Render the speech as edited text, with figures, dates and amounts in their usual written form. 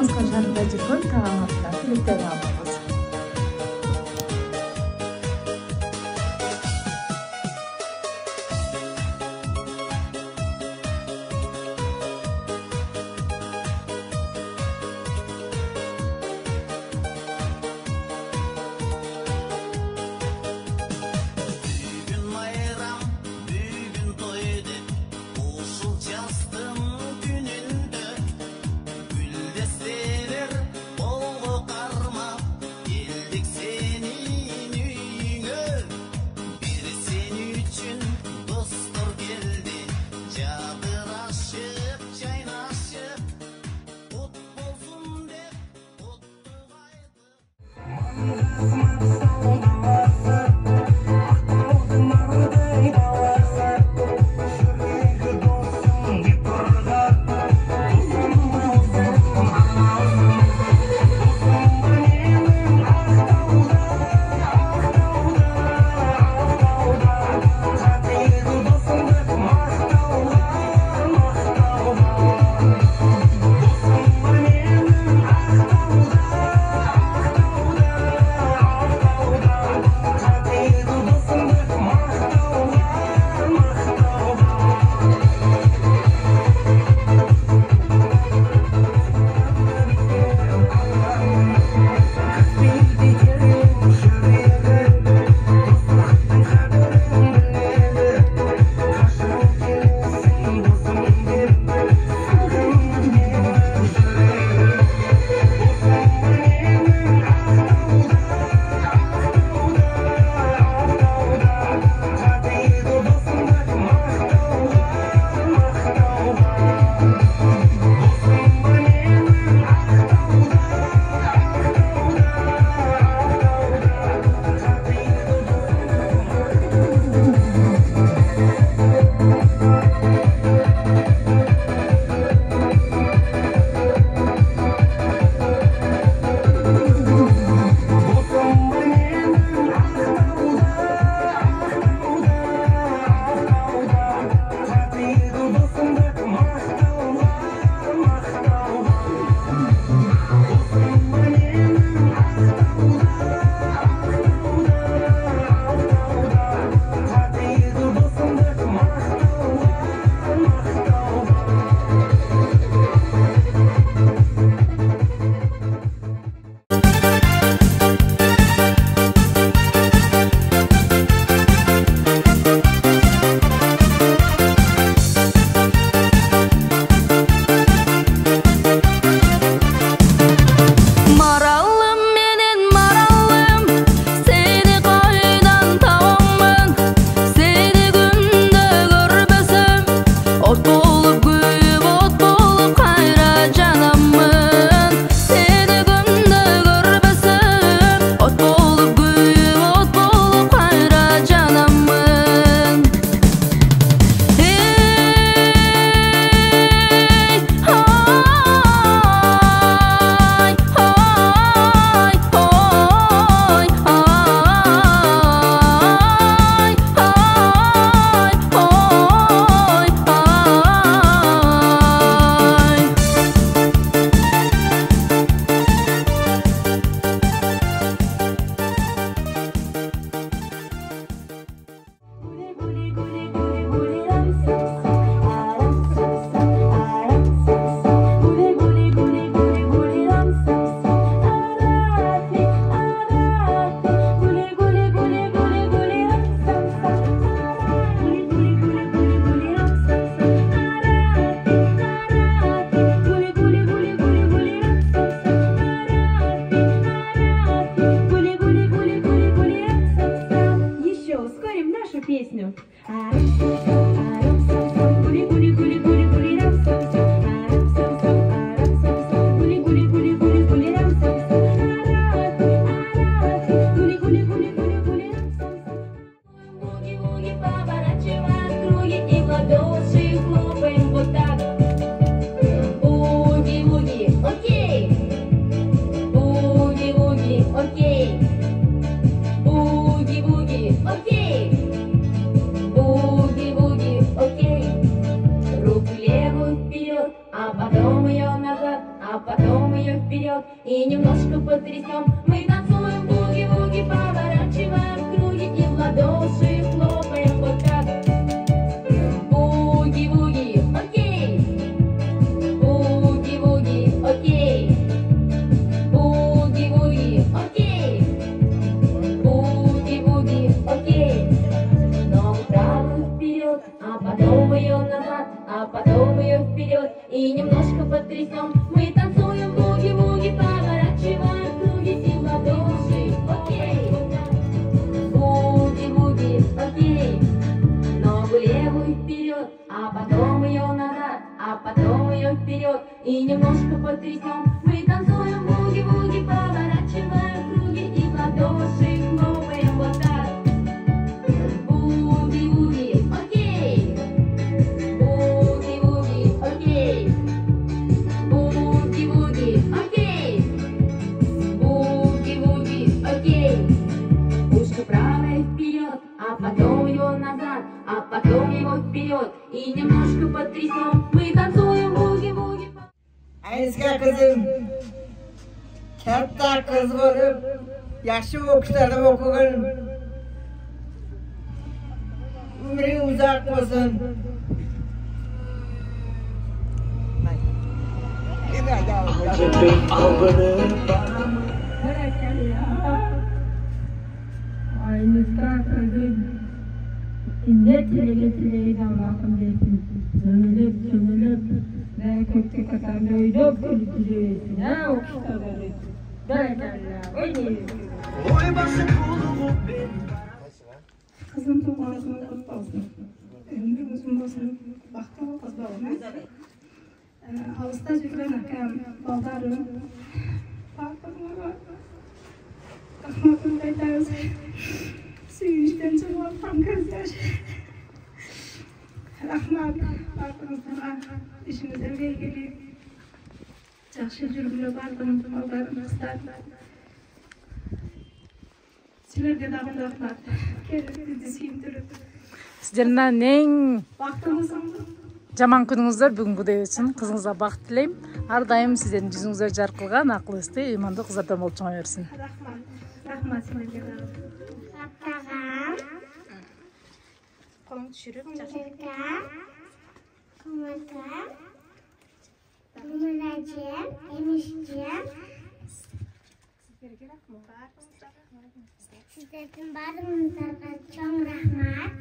сонсгон шаргаж өгөхөөр та хамтдаа клиптэй хамгаалж. Boogie, boogie, и немножко потрясем. Мы танцуем буги-буги, поворачиваем в круги и в ладоши хлопаем вот так. Буги-буги, окей. Буги-буги, окей. Буги-буги, окей. Буги-буги, окей. Ногу правую вперед, а потом ее назад, а потом ее вперед и немножко потрясем. Мы танцуем буги-буги, поворачиваем круги и в ладоши, окей. Буги-буги, окей. Ногу левую вперед, а потом ее назад, а потом ее вперед и немножко потрясем. Мы танцуем буги-буги, поворачиваем круги и в ладоши хлопаем вот так. Буги-буги, окей. Буги-буги, окей. Буги-буги, окей. Буги-буги, окей. Ушко правое вперед, а потом его назад, а потом его вперед и немножко потрясем. Мы танцуем буги-буги. Ayniska kızım, katta kız bo'lib, yaxshi o'qishlarda o'qigan, umring uzoq bo'lsin. Ayniska kızım, ince tileydi Allah'ım desin. Söylep söylep, ne kötü katanda uyduk kültürüsün, ha okuştada desin. Berekalla, oynayın. Kızım tuğmasını kutlu olsun. Ömrü uzun olsun. Baktım kızı olmaz. Ağustos yüklen akam, baldarım. Bakımlara bakmakın beydağız. Suyuştan çıkıp tam gözler. Rahmat, bakımızdan işimize ilgili. Жақсы жүргілі бардым, балдарымыздан. Сілерге дағын рахмат. Келіп бізді сүйіндіріп. Сіздерден ең Бақтыңызың. жаман күніңіздер бүгінгідей өтсін. Қызыңызға бақыт тілеймін. Әрдайым сіздердің жүзіңіздер жарқылған, ақыл есті, иманды қыздардан болып шыға берсін. Рахмат. Рахмат сілерге дағын. Қолың түшіріп, Mülacım, emişcim. Sizlerden barımızdan çok rahmat.